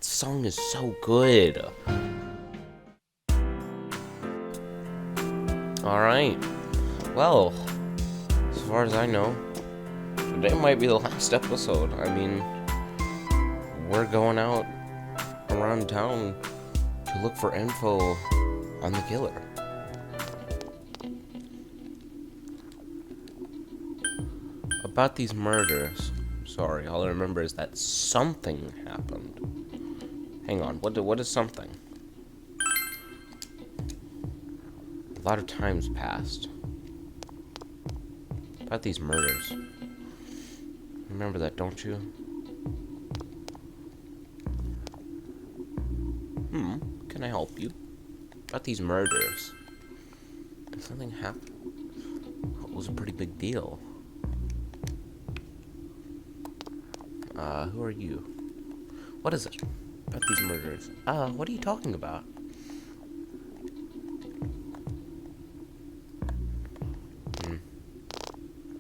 Song is so good. Alright. Well, as far as I know, today might be the last episode. I mean, we're going out around town to look for info on the killer. About these murders. Sorry, all I remember is that something happened. Hang on, what is something? A lot of time's passed. About these murders. Remember that, don't you? Can I help you? About these murders. If something happened, it was a pretty big deal. Who are you? What is it? About these murders. What are you talking about?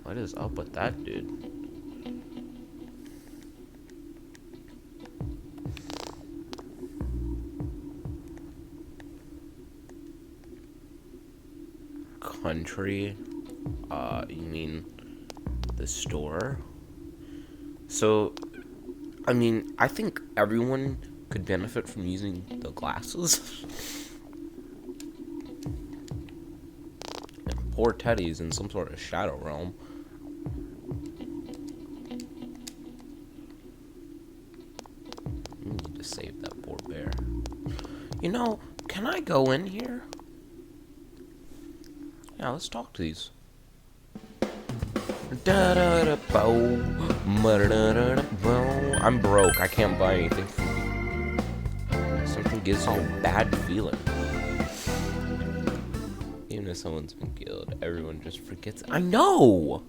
What is up with that dude? Country? You mean the store? So, I mean, I think everyone could benefit from using the glasses. And poor Teddy's in some sort of shadow realm. I need to save that poor bear. You know, can I go in here? Yeah, let's talk to these. I'm broke. I can't buy anything from you. Something gives me a bad feeling. Even if someone's been killed, everyone just forgets. I know!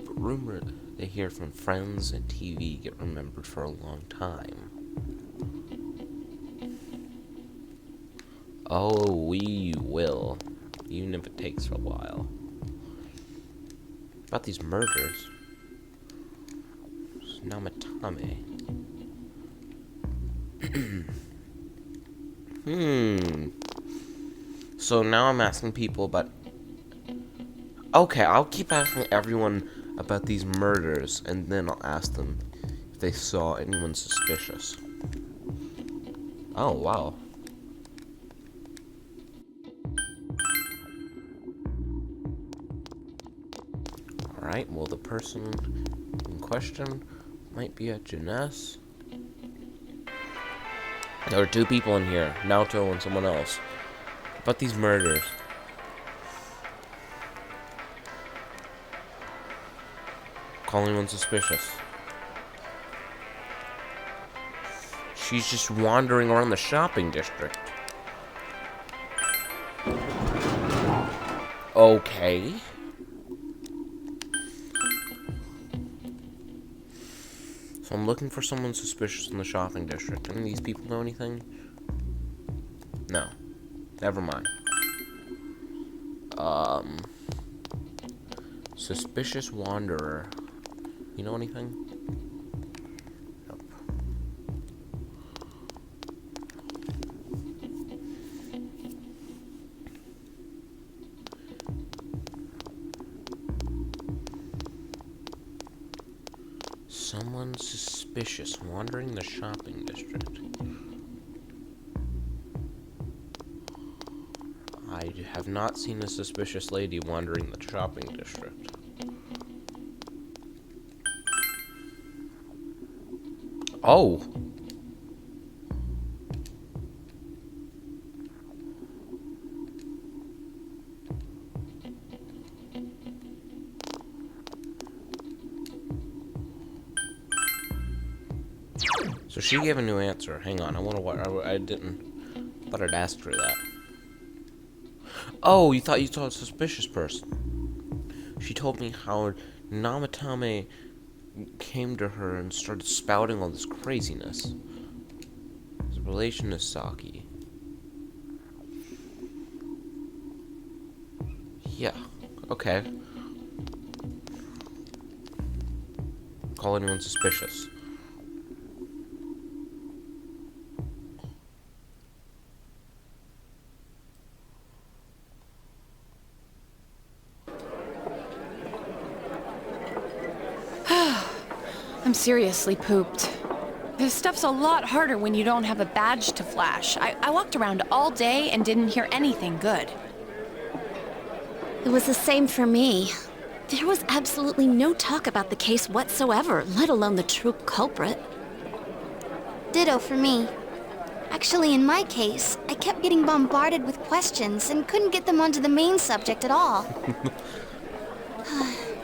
But rumor they hear from friends and TV get remembered for a long time. Oh, we will. Even if it takes a while. About these murders. Namatame. So now I'm asking people about... Okay, I'll keep asking everyone about these murders, and then I'll ask them if they saw anyone suspicious. Oh, wow. Alright, well, the person in question might be at Jeunesse. There are two people in here, Naoto and someone else. About these murders. Call anyone suspicious. She's just wandering around the shopping district. Okay. So I'm looking for someone suspicious in the shopping district. Any of these people know anything? No. Never mind. Suspicious wanderer. You know anything? Nope. Someone suspicious wandering the shopping district. I have not seen a suspicious lady wandering the shopping district. Oh! So she gave a new answer. Hang on, I want to. I didn't. Thought I'd asked her that. Oh, you thought you saw a suspicious person. She told me how Namatame came to her and started spouting all this craziness. His relation to Saki. Yeah. Okay. Call anyone suspicious. I'm seriously pooped. This stuff's a lot harder when you don't have a badge to flash. I walked around all day and didn't hear anything good. It was the same for me. There was absolutely no talk about the case whatsoever, let alone the true culprit. Ditto for me. Actually, in my case, I kept getting bombarded with questions and couldn't get them onto the main subject at all.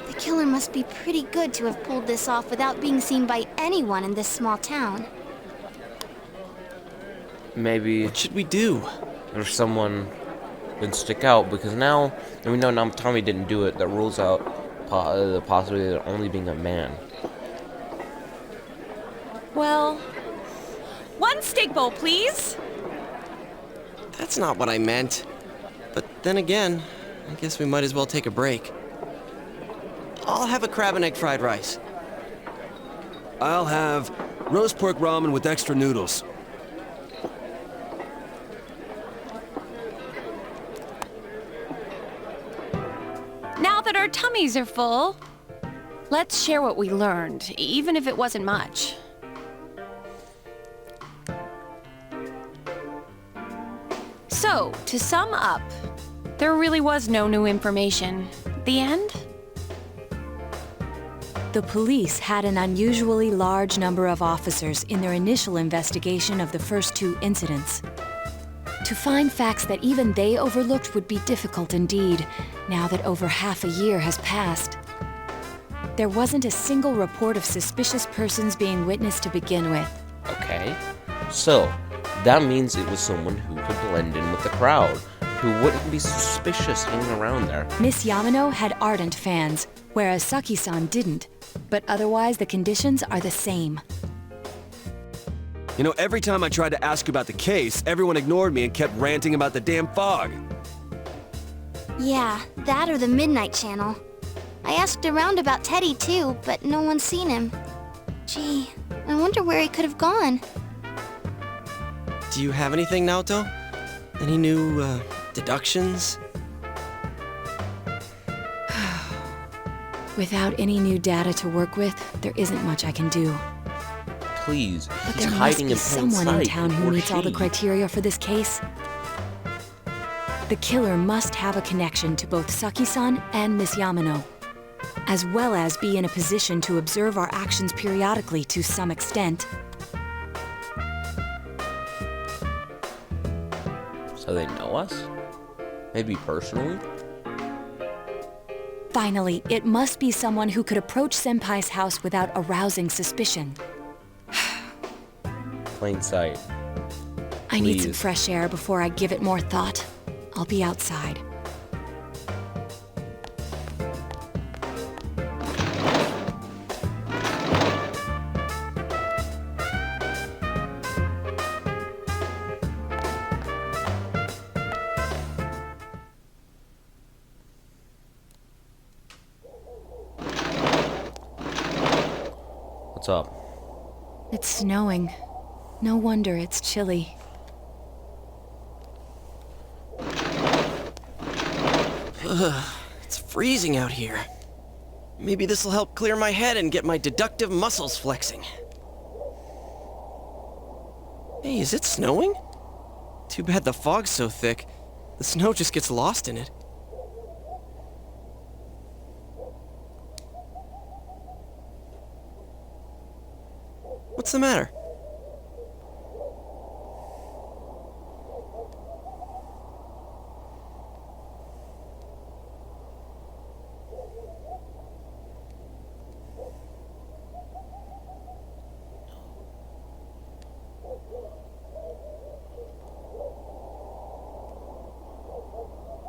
The killer must be pretty good to have pulled this off without being seen by anyone in this small town. Maybe What should we do? there's someone that stick out, because now that we know Namatame didn't do it, that rules out the possibility of it only being a man. Well, one steak bowl, please. That's not what I meant. But then again, I guess we might as well take a break. I'll have a crab and egg fried rice. I'll have roast pork ramen with extra noodles. Now that our tummies are full, let's share what we learned, even if it wasn't much. So, to sum up, there really was no new information. The end? The police had an unusually large number of officers in their initial investigation of the first two incidents. To find facts that even they overlooked would be difficult indeed, now that over half a year has passed. There wasn't a single report of suspicious persons being witnessed to begin with. Okay. So, that means it was someone who could blend in with the crowd, who wouldn't be suspicious hanging around there. Miss Yamano had ardent fans, whereas Saki-san didn't. But otherwise, the conditions are the same. You know, every time I tried to ask about the case, everyone ignored me and kept ranting about the damn fog. Yeah, that or the Midnight Channel. I asked around about Teddy too, but no one's seen him. Gee, I wonder where he could have gone. Do you have anything, Naoto? Any new, deductions? Without any new data to work with, there isn't much I can do. Please, But he's there must hiding be in plain someone in sight, town who or meets all the she. criteria for this case. The killer must have a connection to both Saki-san and Miss Yamano, as well as be in a position to observe our actions periodically to some extent. So they know us? Maybe personally? Finally, it must be someone who could approach Senpai's house without arousing suspicion. Plain sight. I need some Please. fresh air before I give it more thought. I'll be outside. What's up? It's snowing. No wonder it's chilly. It's freezing out here. Maybe this'll help clear my head and get my deductive muscles flexing. Hey, is it snowing? Too bad the fog's so thick. The snow just gets lost in it. What's the matter?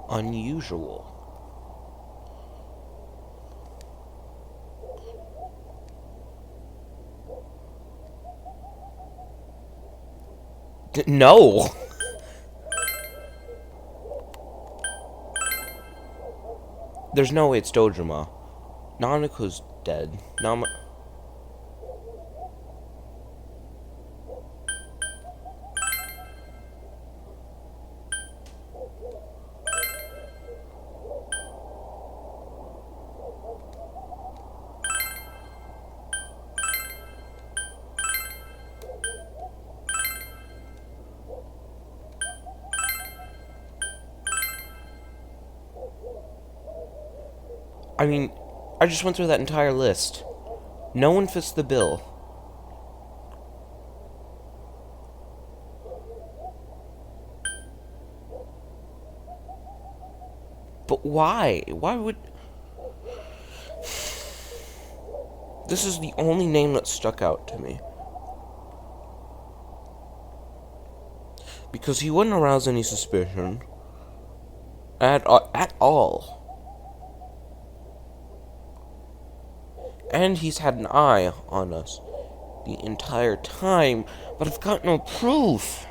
Unusual. No! There's no way it's Dojima. Nanako's dead. I mean, I just went through that entire list. No one fits the bill. But why? Why would... This is the only name that stuck out to me. Because he wouldn't arouse any suspicion. At all. And he's had an eye on us the entire time, but I've got no proof.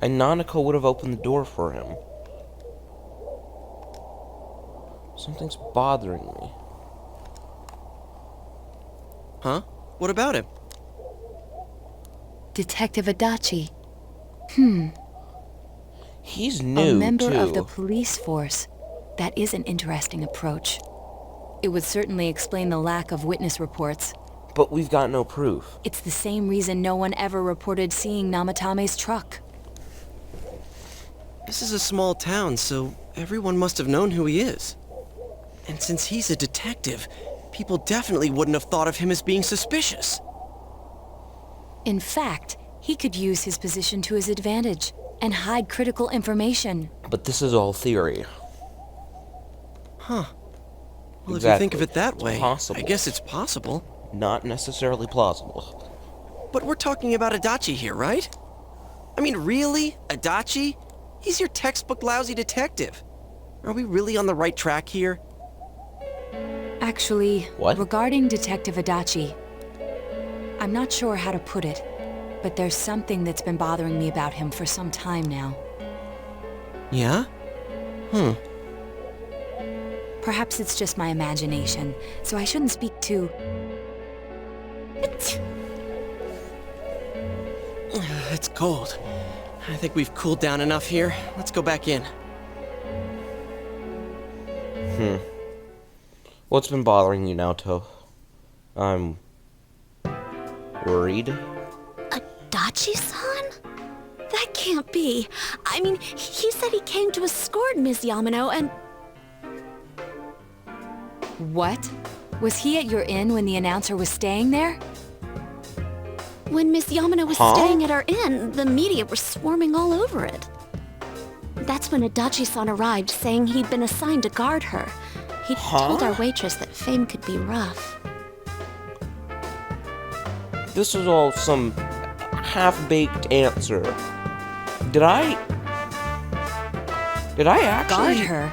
And Nanako would have opened the door for him. Something's bothering me. Huh? What about him? Detective Adachi. He's new, A member too. of the police force. That is an interesting approach. It would certainly explain the lack of witness reports. But we've got no proof. It's the same reason no one ever reported seeing Namatame's truck. This is a small town, so everyone must have known who he is. And since he's a detective, people definitely wouldn't have thought of him as being suspicious. In fact, he could use his position to his advantage and hide critical information. But this is all theory. Huh. Well, if you Exactly. think of it that It's way, possible. I guess it's possible. Not necessarily plausible. But we're talking about Adachi here, right? I mean, really? Adachi? He's your textbook lousy detective. Are we really on the right track here? Actually, What? regarding Detective Adachi, I'm not sure how to put it, but there's something that's been bothering me about him for some time now. Yeah? Perhaps it's just my imagination, so I shouldn't speak too... It's cold. I think we've cooled down enough here. Let's go back in. What's been bothering you now, To? I'm... worried? Adachi-san? That can't be. I mean, he said he came to escort Ms. Yamano and... What? Was he at your inn when the announcer was staying there? When Miss Yamano was staying at our inn, the media were swarming all over it. That's when Adachi-san arrived, saying he'd been assigned to guard her. He told our waitress that fame could be rough. This was all some half-baked answer. Did I actually... Guard her?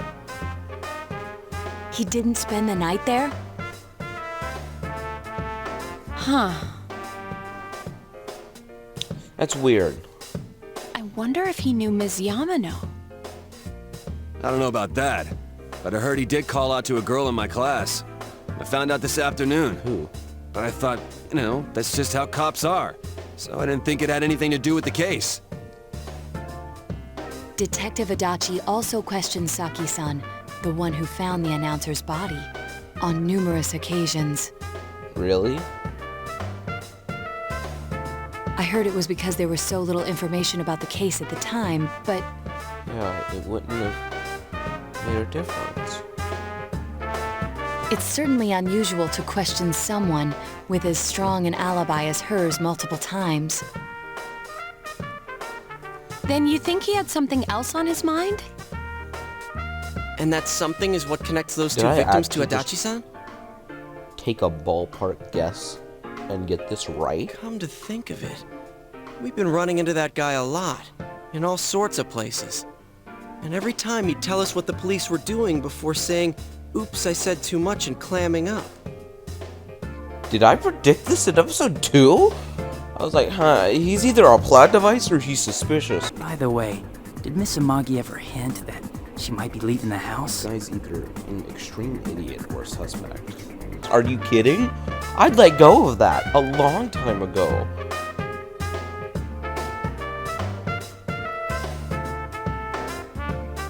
He didn't spend the night there? Huh. That's weird. I wonder if he knew Ms. Yamano. I don't know about that, but I heard he did call out to a girl in my class. I found out this afternoon. Who? But I thought, that's just how cops are. So I didn't think it had anything to do with the case. Detective Adachi also questioned Saki-san, the one who found the announcer's body, on numerous occasions. Really? I heard it was because there was so little information about the case at the time, but Yeah, it wouldn't have made a difference. it's certainly unusual to question someone with as strong an alibi as hers multiple times. Then you think he had something else on his mind? And that something is what connects those Did two I victims to actually just Adachi-san? Take a ballpark guess and get this right? Come to think of it, we've been running into that guy a lot, in all sorts of places. And every time he'd tell us what the police were doing before saying, "Oops, I said too much," and clamming up. Did I predict this in episode 2? I was like, he's either a plot device or he's suspicious. By the way, did Miss Amagi ever hint that she might be leaving the house? This guy's either an extreme idiot or a suspect. Are you kidding? I'd let go of that a long time ago.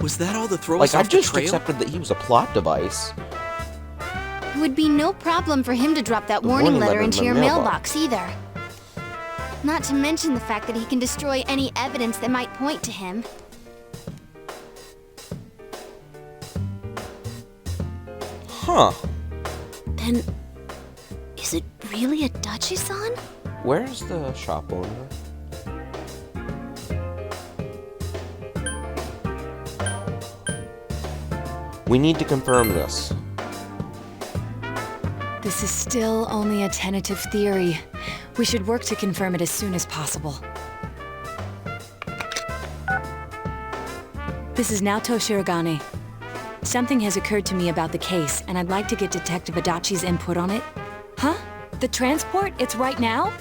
Was that all the throw Like, us I off the just trail? accepted that he was a plot device. It would be no problem for him to drop that The warning warning letter letter in into the your mailbox. mailbox either. Not to mention the fact that he can destroy any evidence that might point to him. Huh. Then, is it really Adachi-san? Where's the shop owner? We need to confirm this. This is still only a tentative theory. We should work to confirm it as soon as possible. This is Naoto Shirogane. Something has occurred to me about the case, and I'd like to get Detective Adachi's input on it. Huh? The transport? It's right now?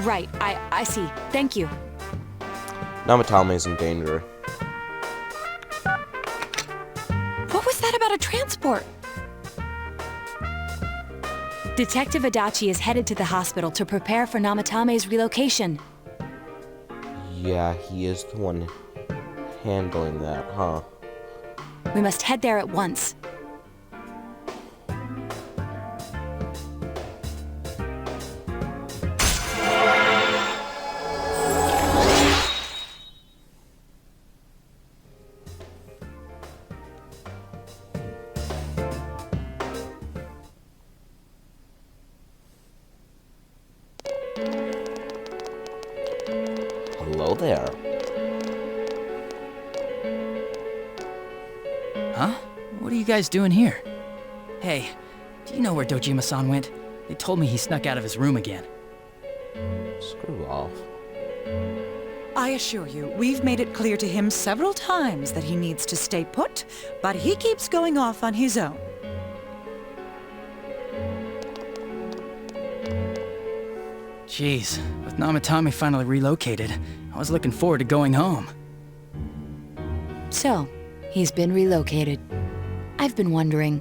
Right, I see. Thank you. Namatame's in danger. What was that about a transport? Detective Adachi is headed to the hospital to prepare for Namatame's relocation. Yeah, he is the one handling that, huh? We must head there at once. Hello there. Huh? What are you guys doing here? Hey, do you know where Dojima-san went? They told me he snuck out of his room again. Screw off. I assure you, we've made it clear to him several times that he needs to stay put, but he keeps going off on his own. Jeez, with Namatame finally relocated, I was looking forward to going home. So, he's been relocated. I've been wondering.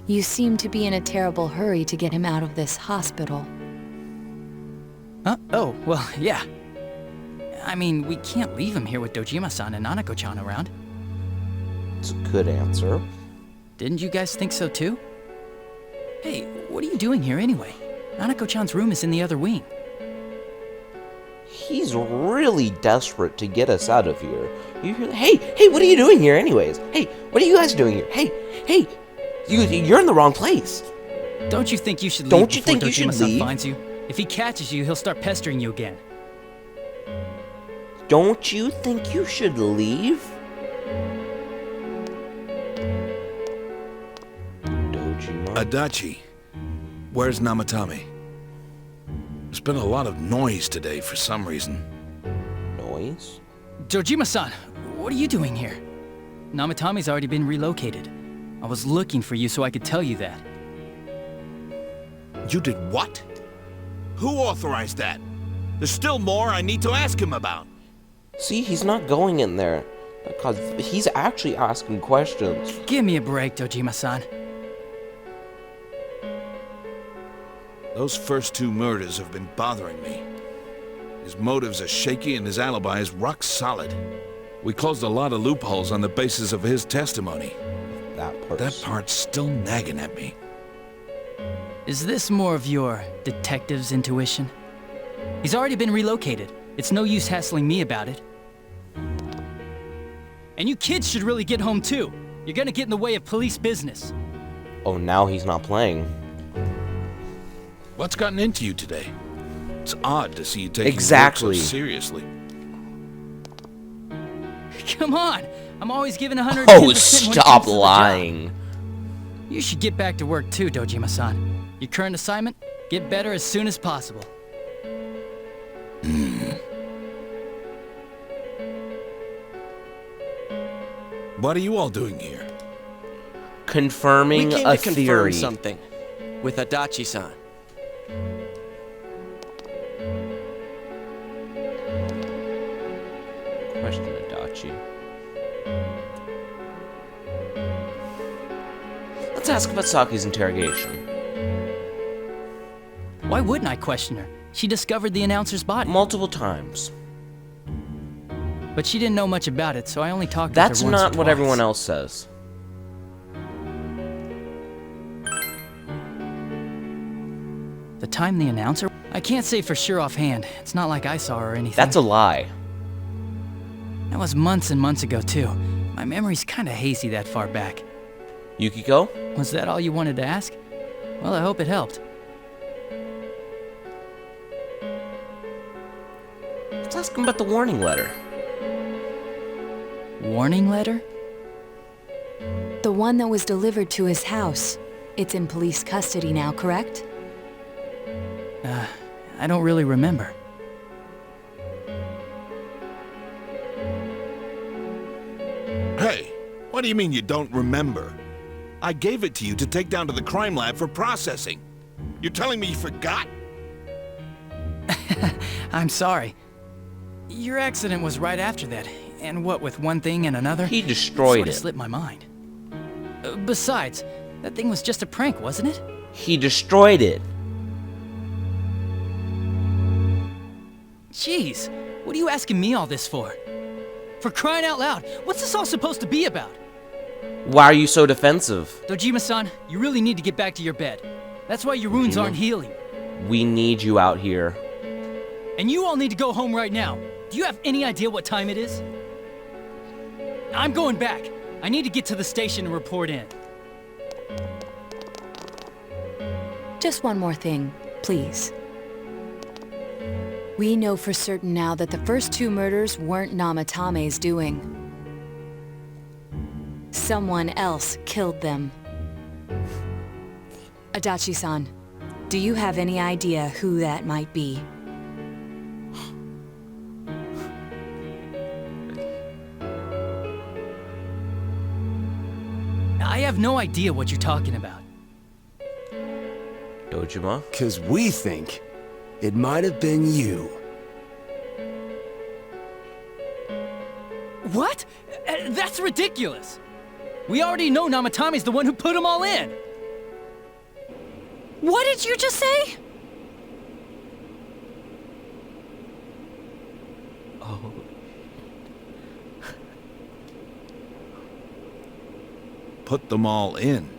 You seem to be in a terrible hurry to get him out of this hospital. Huh? Oh, well, yeah. I mean, we can't leave him here with Dojima-san and Nanako-chan around. It's a good answer. Didn't you guys think so too? Hey, what are you doing here anyway? Nanako-chan's room is in the other wing. He's really desperate to get us out of here. You hear? Hey, what are you doing here anyways? Hey, what are you guys doing here? Hey, you're in the wrong place. Don't you think you should leave Don't you before think you should Dojima-san leave? finds you? If he catches you, he'll start pestering you again. Don't you think you should leave? Dojima. Adachi, where's Namatame? There's been a lot of noise today for some reason. Noise? Dojima-san, what are you doing here? Namatame's already been relocated. I was looking for you so I could tell you that. You did what? Who authorized that? There's still more I need to ask him about. See, he's not going in there. Because he's actually asking questions. Give me a break, Dojima-san. Those first 2 murders have been bothering me. His motives are shaky and his alibi is rock solid. We closed a lot of loopholes on the basis of his testimony. That part's still nagging at me. Is this more of your detective's intuition? He's already been relocated. It's no use hassling me about it. And you kids should really get home too. You're gonna get in the way of police business. Oh, now he's not playing. What's gotten into you today? It's odd to see you taking Exactly. work so seriously. Come on! I'm always giving 110% Oh, when it comes stop to the job. lying. You should get back to work too, Dojima-san. Your current assignment? Get better as soon as possible. What are you all doing here? Confirming We came a to confirm theory. something with Adachi-san. Question Adachi. Let's ask about Saki's interrogation. Why wouldn't I question her? She discovered the announcer's body. Multiple times. But she didn't know much about it, so I only talked That's with her once not or what twice. everyone else says. The time the announcer? I can't say for sure offhand. It's not like I saw her or anything. That's a lie. That was months and months ago, too. My memory's kinda hazy that far back. Yukiko? Was that all you wanted to ask? Well, I hope it helped. Let's ask him about the warning letter. Warning letter? The one that was delivered to his house. It's in police custody now, correct? I don't really remember. Hey, what do you mean you don't remember? I gave it to you to take down to the crime lab for processing. You're telling me you forgot? I'm sorry. Your accident was right after that, and what with one thing and another, He destroyed sort of it. slipped my mind. Besides, that thing was just a prank, wasn't it? He destroyed it. Jeez, what are you asking me all this for? For crying out loud, what's this all supposed to be about? Why are you so defensive? Dojima-san, you really need to get back to your bed. That's why your wounds aren't healing. We need you out here. And you all need to go home right now. Do you have any idea what time it is? I'm going back. I need to get to the station and report in. Just one more thing, please. We know for certain now that the first 2 murders weren't Namatame's doing. Someone else killed them. Adachi-san, do you have any idea who that might be? I have no idea what you're talking about. Dojima? 'Cause we think it might have been you. What? That's ridiculous! We already know Namatame's the one who put them all in! What did you just say? Oh. Put them all in.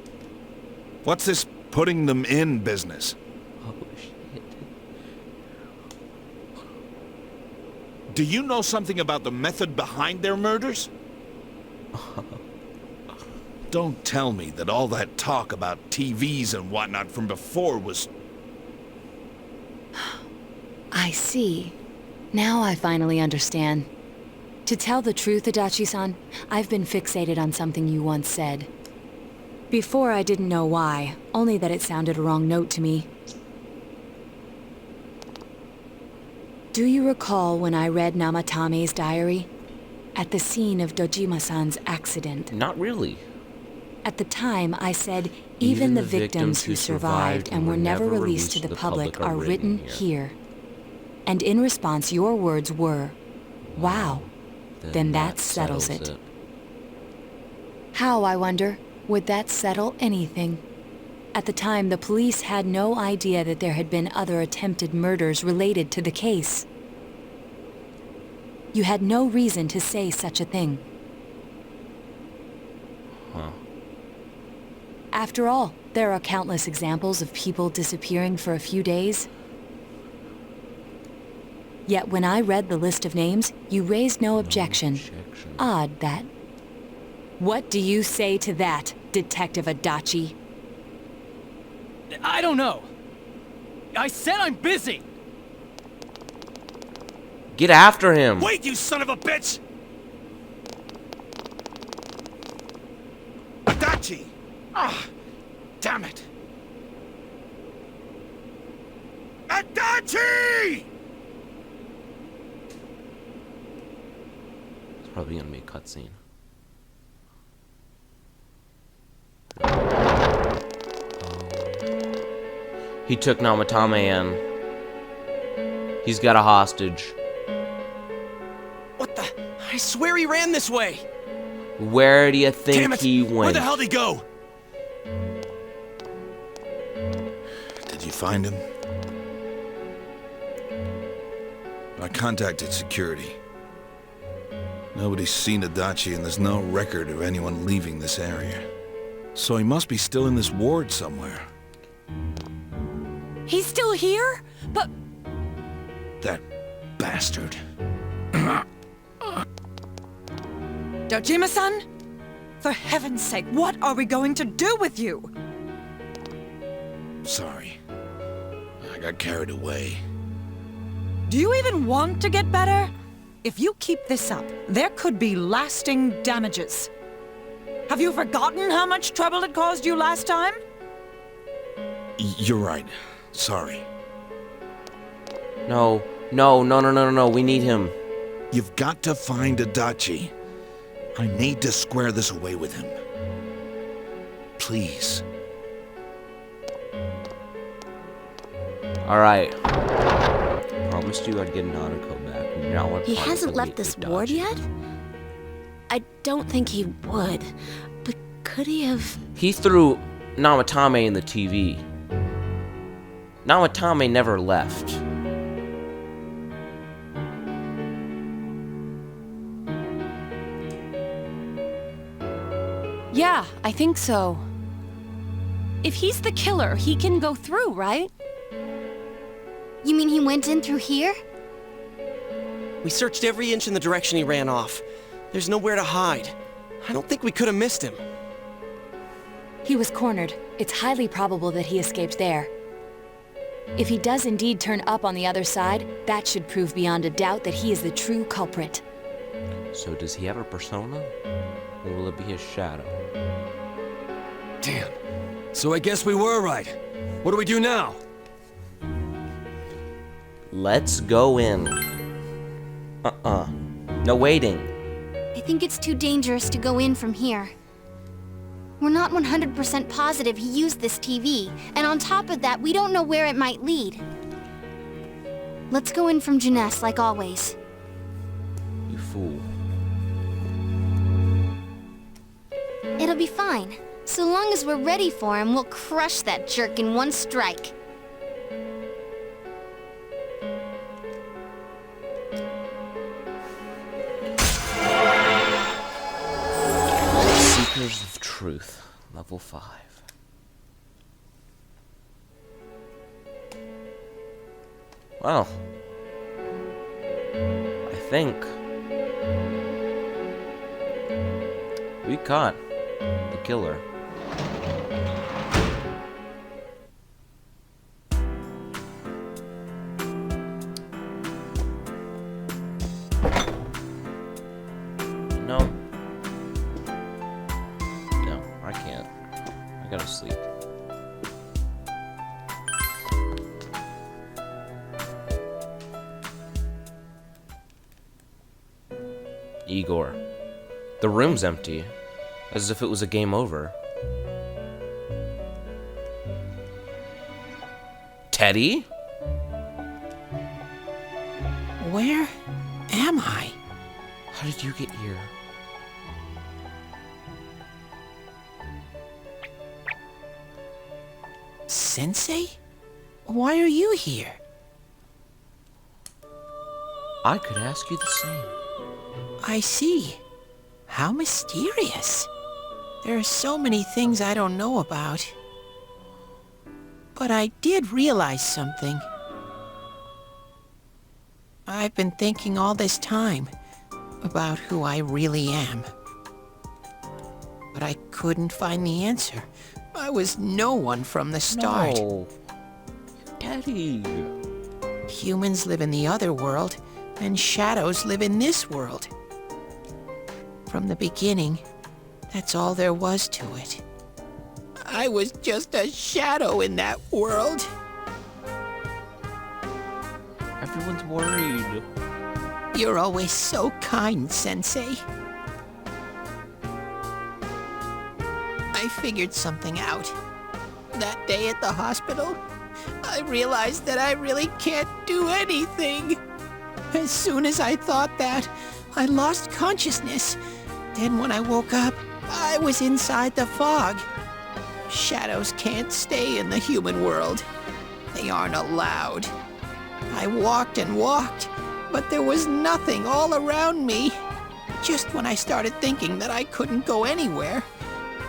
What's this putting them in business? Oh, shit. Do you know something about the method behind their murders? Don't tell me that all that talk about TVs and whatnot from before was... I see. Now I finally understand. To tell the truth, Adachi-san, I've been fixated on something you once said. Before I didn't know why, only that it sounded a wrong note to me. Do you recall when I read Namatame's diary? At the scene of Dojima-san's accident. Not really. At the time, I said, even the victims who survived and were never released to the public are written here. And in response, your words were, "Wow, then that settles it." How, I wonder, would that settle anything? At the time, the police had no idea that there had been other attempted murders related to the case. You had no reason to say such a thing. Huh. After all, there are countless examples of people disappearing for a few days. Yet when I read the list of names, you raised no objection. Odd, that. What do you say to that, Detective Adachi? I don't know. I said I'm busy. Get after him! Wait, you son of a bitch! Adachi! Ah, damn it! Adachi! It's probably gonna be a cutscene. He took Namatame in. He's got a hostage. What the? I swear he ran this way! Where do you Damn think it! he Where went? the hell'd he go? Did you find him? I contacted security. Nobody's seen Adachi, and there's no record of anyone leaving this area. So he must be still in this ward somewhere. He's still here? But That bastard. Dojima-san? For heaven's sake, what are we going to do with you? Sorry. I got carried away. Do you even want to get better? If you keep this up, there could be lasting damages. Have you forgotten how much trouble it caused you last time? You're right. Sorry. No, we need him. You've got to find Adachi. I need to square this away with him. Please. Alright. Promised you I'd get Nanako back. Now I'm He trying hasn't to left meet this Adachi. ward yet? I don't think he would. But could he have... He threw Namatame in the TV. Namatame never left. yeah, I think so. If he's the killer, he can go through, right? You mean he went in through here? We searched every inch in the direction he ran off. There's nowhere to hide. I don't think we could have missed him. He was cornered. It's highly probable that he escaped there. If he does indeed turn up on the other side, that should prove beyond a doubt that he is the true culprit. So does he have a persona? Or will it be his shadow? Damn. So I guess we were right. What do we do now? Let's go in. No waiting. I think it's too dangerous to go in from here. We're not 100% positive he used this TV, and on top of that, we don't know where it might lead. Let's go in from Jeunesse, like always. You fool. It'll be fine. So long as we're ready for him, we'll crush that jerk in one strike. Seekers of Truth, level 5. Well, I think we caught the killer. No. No, I can't. I gotta sleep. Igor. The room's empty. As if it was a game over. Teddy? Where am I? How did you get here? Sensei? Why are you here? I could ask you the same. I see. How mysterious. There are so many things I don't know about. But I did realize something. I've been thinking all this time about who I really am. But I couldn't find the answer. I was no one from the start. No. Daddy. Humans live in the other world, and shadows live in this world. From the beginning, that's all there was to it. I was just a shadow in that world. Everyone's worried. You're always so kind, Sensei. I figured something out. That day at the hospital, I realized that I really can't do anything. As soon as I thought that, I lost consciousness. Then when I woke up, I was inside the fog. Shadows can't stay in the human world. They aren't allowed. I walked and walked, but there was nothing all around me. Just when I started thinking that I couldn't go anywhere,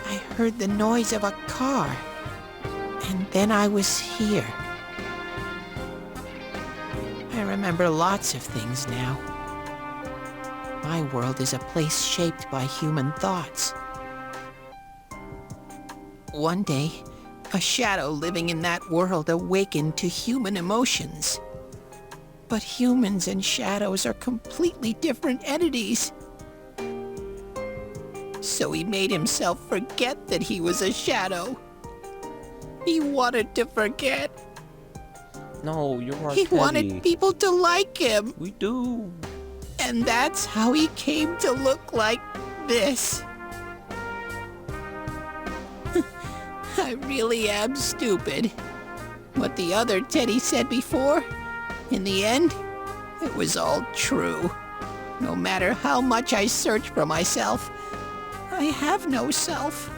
I heard the noise of a car. And then I was here. I remember lots of things now. My world is a place shaped by human thoughts. One day, a shadow living in that world awakened to human emotions. But humans and shadows are completely different entities. So he made himself forget that he was a shadow. He wanted to forget. No, you're our He Teddy. wanted people to like him. We do. And that's how he came to look like this. I really am stupid. What the other Teddy said before, in the end, it was all true. No matter how much I search for myself, I have no self.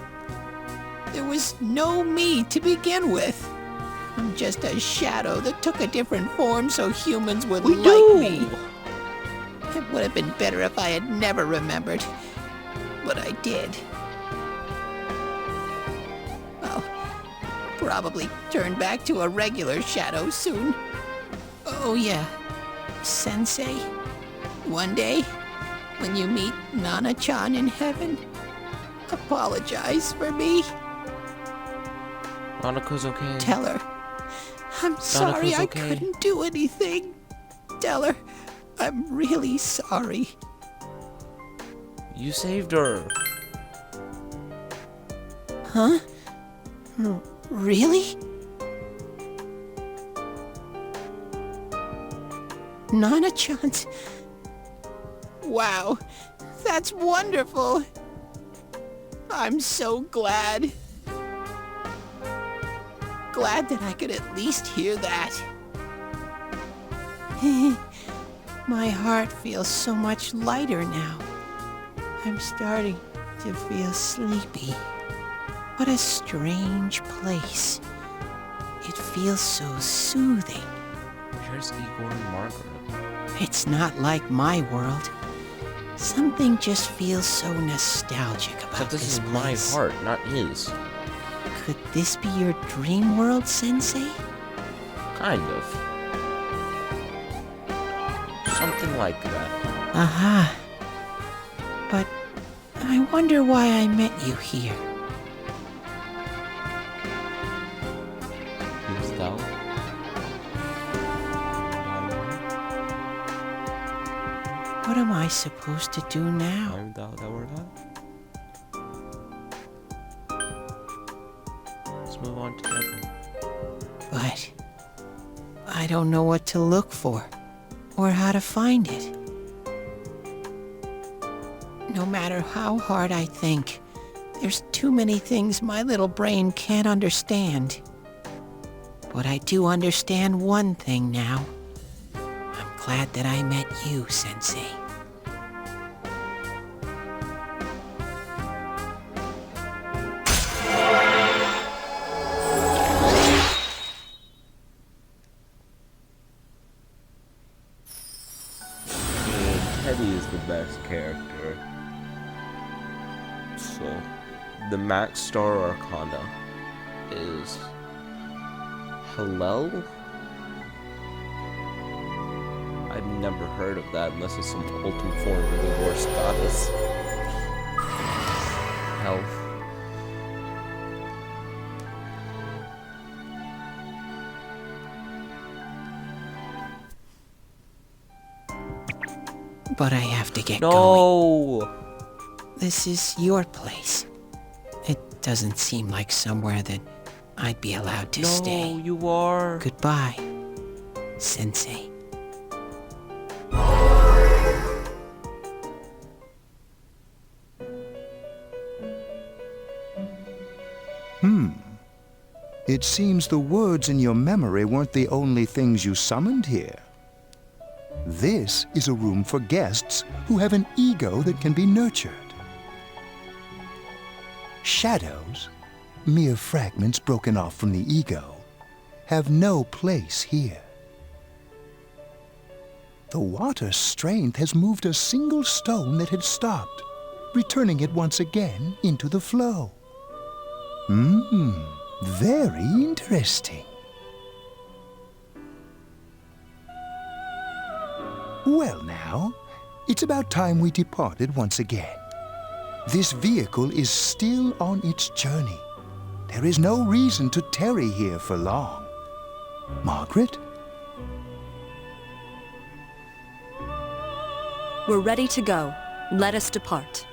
There was no me to begin with. I'm just a shadow that took a different form so humans would like me. It would have been better if I had never remembered, but I did. I'll probably turn back to a regular shadow soon. Oh yeah, Sensei, one day, when you meet Nana-chan in heaven, apologize for me. Nanako's okay. Tell her. I'm sorry I okay. couldn't do anything. Tell her I'm really sorry. You saved her. Huh? Really? Nana-chan's... Wow, that's wonderful. I'm so glad. Glad that I could at least hear that. My heart feels so much lighter now. I'm starting to feel sleepy. What a strange place. It feels so soothing. Where's Igor and Margaret? It's not like my world. Something just feels so nostalgic about Except this is place. my heart, not his. Could this be your dream world, Sensei? Kind of. Something like that. Aha. But I wonder why I met you here. Here's thou. What am I supposed to do now? I'm thou, thou art thou. Let's move on together. But I don't know what to look for or how to find it. No matter how hard I think, there's too many things my little brain can't understand. But I do understand one thing now. I'm glad that I met you, Sensei. Teddy is the best character. So, the max star arcana is Hallel? I've never heard of that unless it's some ultimate form of the worst goddess. Hell. But I have to get going. No! This is your place. It doesn't seem like somewhere that I'd be allowed to stay. No, you are. Goodbye, Sensei. It seems the words in your memory weren't the only things you summoned here. This is a room for guests who have an ego that can be nurtured. Shadows, mere fragments broken off from the ego, have no place here. The water's strength has moved a single stone that had stopped, returning it once again into the flow. Very interesting. Well now, it's about time we departed once again. This vehicle is still on its journey. There is no reason to tarry here for long. Margaret? We're ready to go. Let us depart.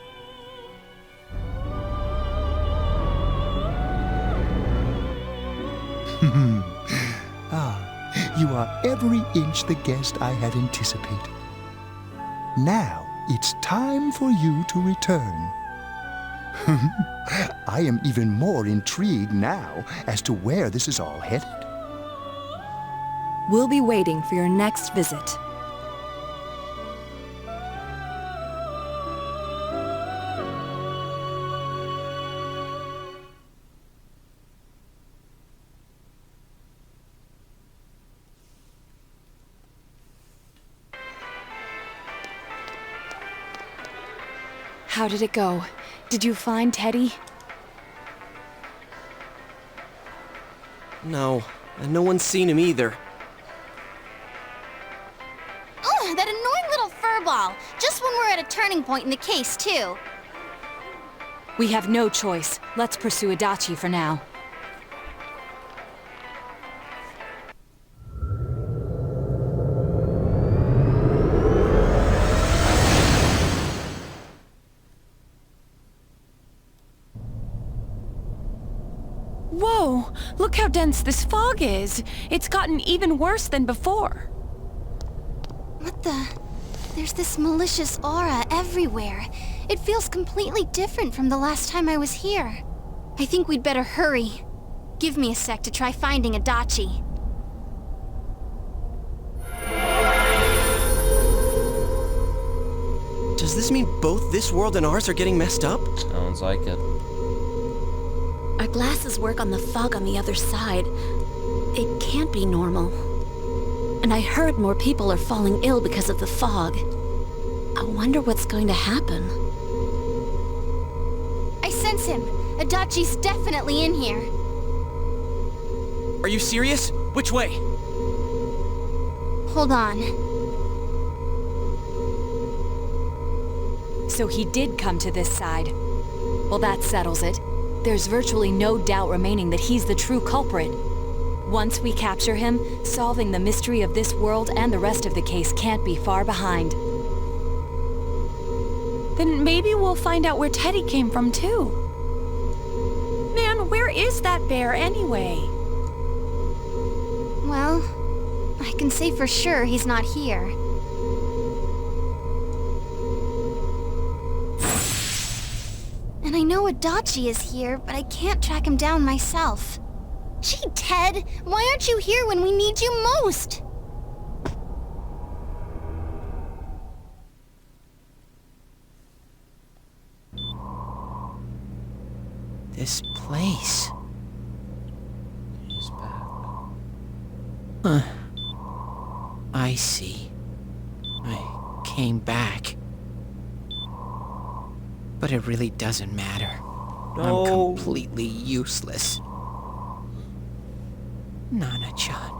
You are every inch the guest I had anticipated. Now it's time for you to return. I am even more intrigued now as to where this is all headed. We'll be waiting for your next visit. How did it go? Did you find Teddy? No, and no one's seen him either. Oh, that annoying little furball! Just when we're at a turning point in the case, too. We have no choice. Let's pursue Adachi for now. Whoa! Look how dense this fog is! It's gotten even worse than before. What the? There's this malicious aura everywhere. It feels completely different from the last time I was here. I think we'd better hurry. Give me a sec to try finding Adachi. Does this mean both this world and ours are getting messed up? Sounds like it. Our glasses work on the fog on the other side. It can't be normal. And I heard more people are falling ill because of the fog. I wonder what's going to happen. I sense him. Adachi's definitely in here. Are you serious? Which way? Hold on. So he did come to this side. Well, that settles it. There's virtually no doubt remaining that he's the true culprit. Once we capture him, solving the mystery of this world and the rest of the case can't be far behind. Then maybe we'll find out where Teddy came from, too. Man, where is that bear anyway? Well, I can say for sure he's not here. And I know Adachi is here, but I can't track him down myself. Gee, Ted, why aren't you here when we need you most? place. He's back. Huh. I see. I came back. But it really doesn't matter. No. I'm completely useless. Nana-chan,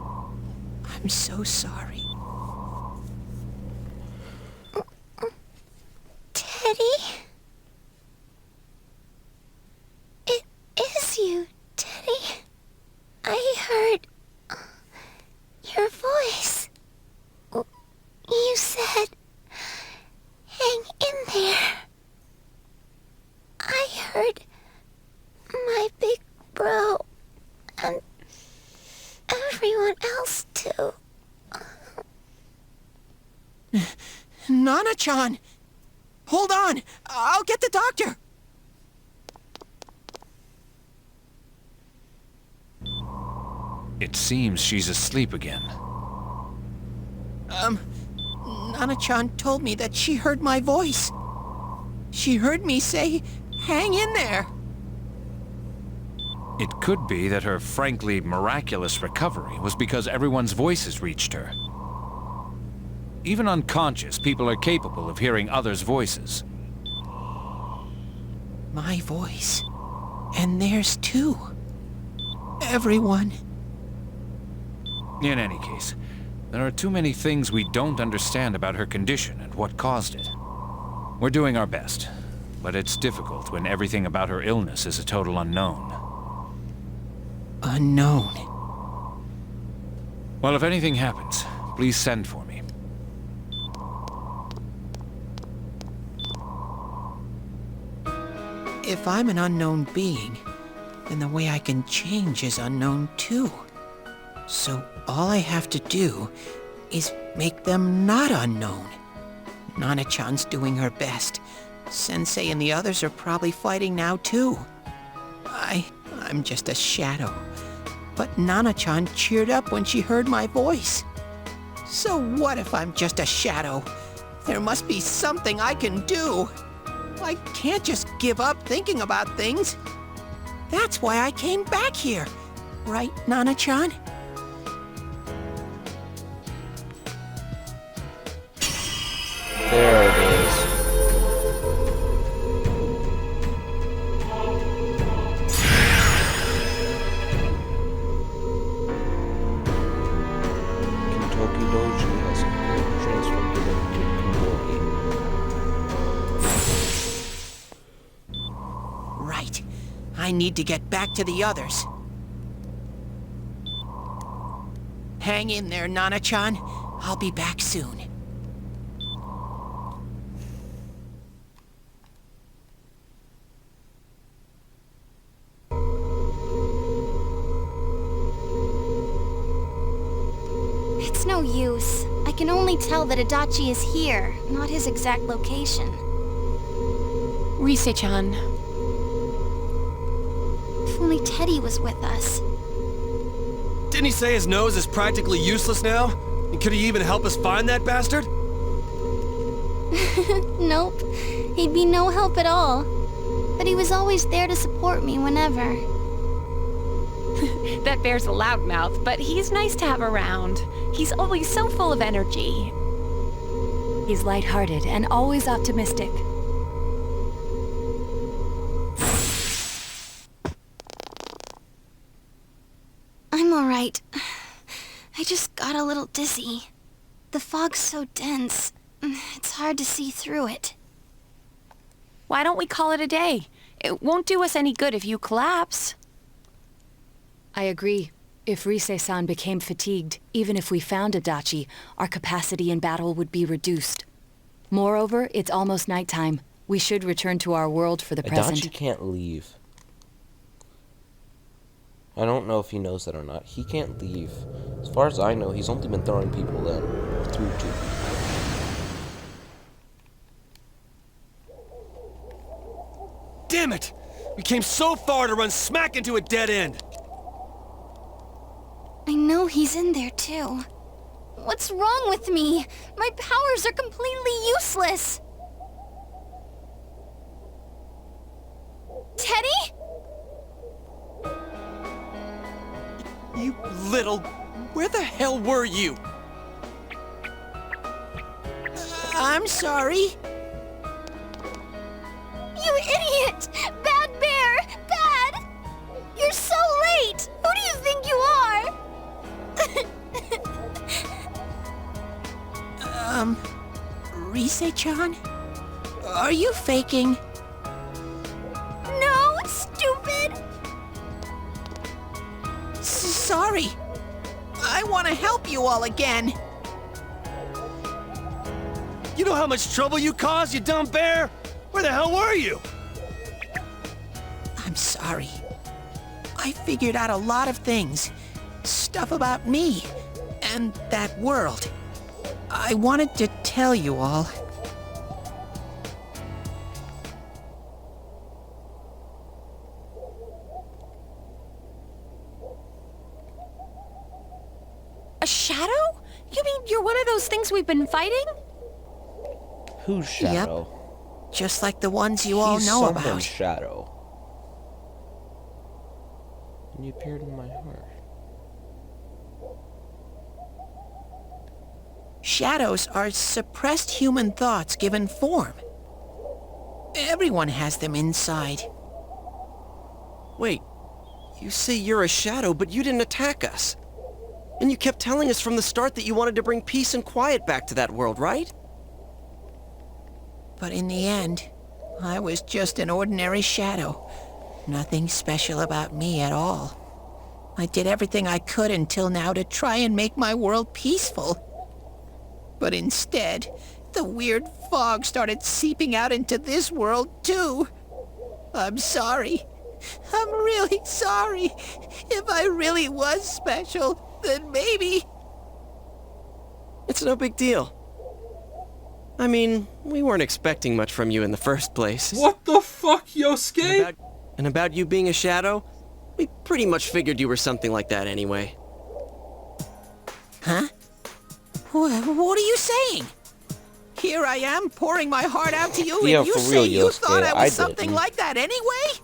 I'm so sorry. Teddy? It is you, Teddy. I heard your voice. You said, hang in there. I heard my big bro and everyone else too. Nana-chan! Hold on! I'll get the doctor! It seems she's asleep again. Nana-chan told me that she heard my voice. She heard me say, hang in there. It could be that her frankly miraculous recovery was because everyone's voices reached her. Even unconscious, people are capable of hearing others' voices. My voice. And theirs too. Everyone. In any case, there are too many things we don't understand about her condition and what caused it. We're doing our best, but it's difficult when everything about her illness is a total unknown. Unknown. Well, if anything happens, please send for me. If I'm an unknown being, then the way I can change is unknown too. So all I have to do is make them not unknown. Nana-chan's doing her best. Sensei and the others are probably fighting now too. I'm just a shadow. But Nana-chan cheered up when she heard my voice. So what if I'm just a shadow? There must be something I can do. I can't just give up thinking about things. That's why I came back here. Right, Nana-chan? There it is. Kentucky Doji has a great transfer given to Kumori. Right. I need to get back to the others. Hang in there, Nana-chan. I'll be back soon. It's no use. I can only tell that Adachi is here, not his exact location. Rise-chan. If only Teddy was with us. Didn't he say his nose is practically useless now? And could he even help us find that bastard? Nope. He'd be no help at all. But he was always there to support me whenever. That bear's a loudmouth, but he's nice to have around. He's always so full of energy. He's lighthearted and always optimistic. I'm alright. I just got a little dizzy. The fog's so dense, it's hard to see through it. Why don't we call it a day? It won't do us any good if you collapse. I agree. If Rise-san became fatigued, even if we found Adachi, our capacity in battle would be reduced. Moreover, it's almost nighttime. We should return to our world for the present. Adachi can't leave. I don't know if he knows that or not. He can't leave. As far as I know, he's only been throwing people in through two people. Damn it! We came so far to run smack into a dead end! I know he's in there too. What's wrong with me? My powers are completely useless! Teddy? You little... Where the hell were you? I'm sorry. You idiot! Bad bear! Bad! You're so late! Who do you think you are? Rise-chan? Are you faking? No, stupid! Sorry. I want to help you all again. You know how much trouble you caused, you dumb bear? Where the hell were you? I'm sorry. I figured out a lot of things. Stuff about me and that world. I wanted to tell you all. A shadow? You mean you're one of those things we've been fighting? Who's Shadow? Yep. Just like the ones you all know He's someone's about. Shadow. And you appeared in my heart. Shadows are suppressed human thoughts given form. Everyone has them inside. Wait, you say you're a shadow, but you didn't attack us. And you kept telling us from the start that you wanted to bring peace and quiet back to that world, right? But in the end, I was just an ordinary shadow. Nothing special about me at all. I did everything I could until now to try and make my world peaceful. But instead, the weird fog started seeping out into this world too. I'm sorry. I'm really sorry. If I really was special, then maybe... It's no big deal. I mean, we weren't expecting much from you in the first place. What the fuck, Yosuke? And about you being a shadow, we pretty much figured you were something like that anyway. Huh? What are you saying? Here I am, pouring my heart out to you, Yeah, and you for say real, you Yosuke, thought I I was something didn't. like that anyway?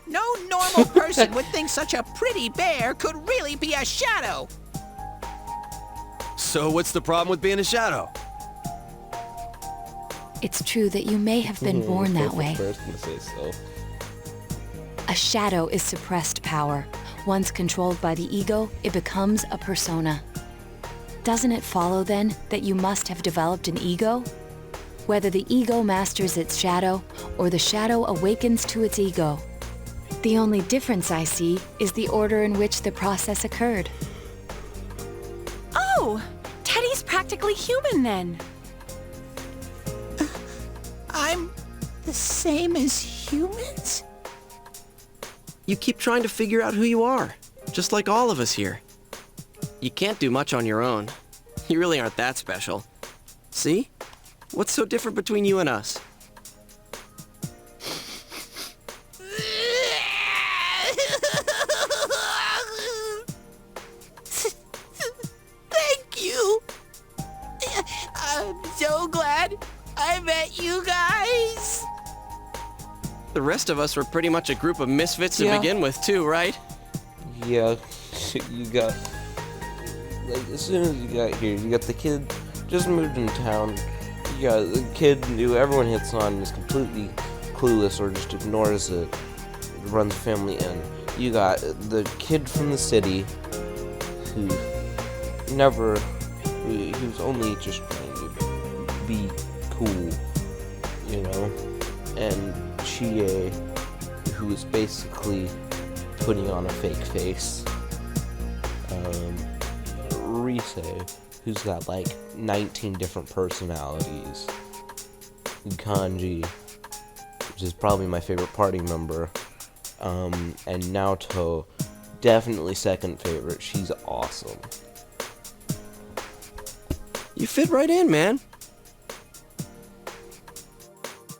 No normal person would think such a pretty bear could really be a shadow. So what's the problem with being a shadow? It's true that you may have been born that way. Person to say so. A shadow is suppressed power. Once controlled by the ego, it becomes a persona. Doesn't it follow, then, that you must have developed an ego? Whether the ego masters its shadow, or the shadow awakens to its ego. The only difference I see is the order in which the process occurred. Oh! Teddy's practically human then. I'm the same as humans? You keep trying to figure out who you are, just like all of us here. You can't do much on your own. You really aren't that special. See? What's so different between you and us? Thank you. I'm so glad I met you guys. The rest of us were pretty much a group of misfits to Yeah. begin with, too, right? Yeah, you got... Like, as soon as you got here, you got the kid just moved in town. You got the kid who everyone hits on is completely clueless or just ignores it, runs the family in. You got the kid from the city who never... who's only just trying to be cool, you know? And Chie, who is basically putting on a fake face. Rise, who's got like 19 different personalities. Kanji, which is probably my favorite party member. And Naoto, definitely second favorite. She's awesome. You fit right in, man.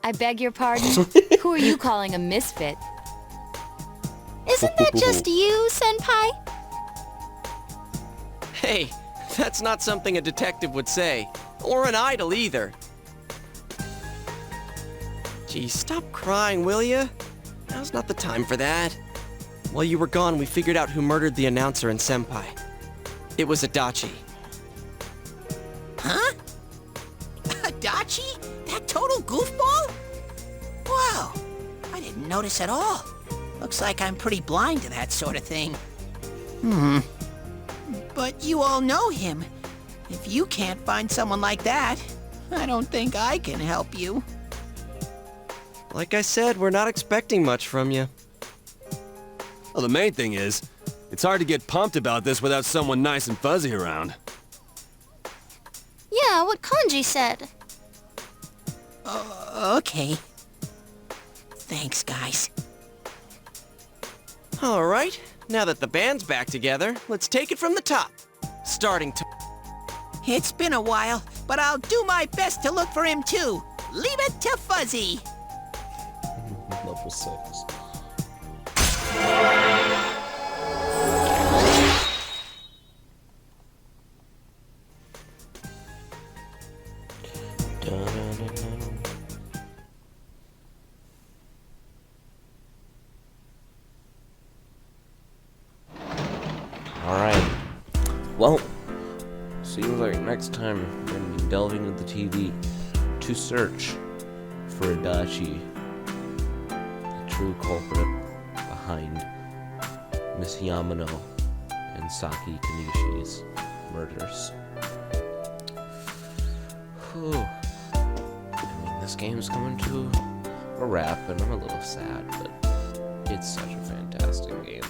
I beg your pardon? Who are you calling a misfit? Isn't that just you, Senpai? Hey, that's not something a detective would say. Or an idol, either. Gee, stop crying, will ya? Now's not the time for that. While you were gone, we figured out who murdered the announcer and Senpai. It was Adachi. Huh? Adachi? That total goofball? Wow, I didn't notice at all. Looks like I'm pretty blind to that sort of thing. But you all know him. If you can't find someone like that, I don't think I can help you. Like I said, we're not expecting much from you. Well, the main thing is, it's hard to get pumped about this without someone nice and fuzzy around. Yeah, what Kanji said. Okay. Thanks, guys. All right, now that the band's back together, let's take it from the top. Starting to... It's been a while, but I'll do my best to look for him too. Leave it to Fuzzy. Level 6. Alright. Well, seems like next time we're going to be delving into the TV to search for Adachi, the true culprit behind Miss Yamano and Saki Kanishi's murders. Whew. I mean, this game's coming to a wrap, and I'm a little sad, but it's such a fantastic game.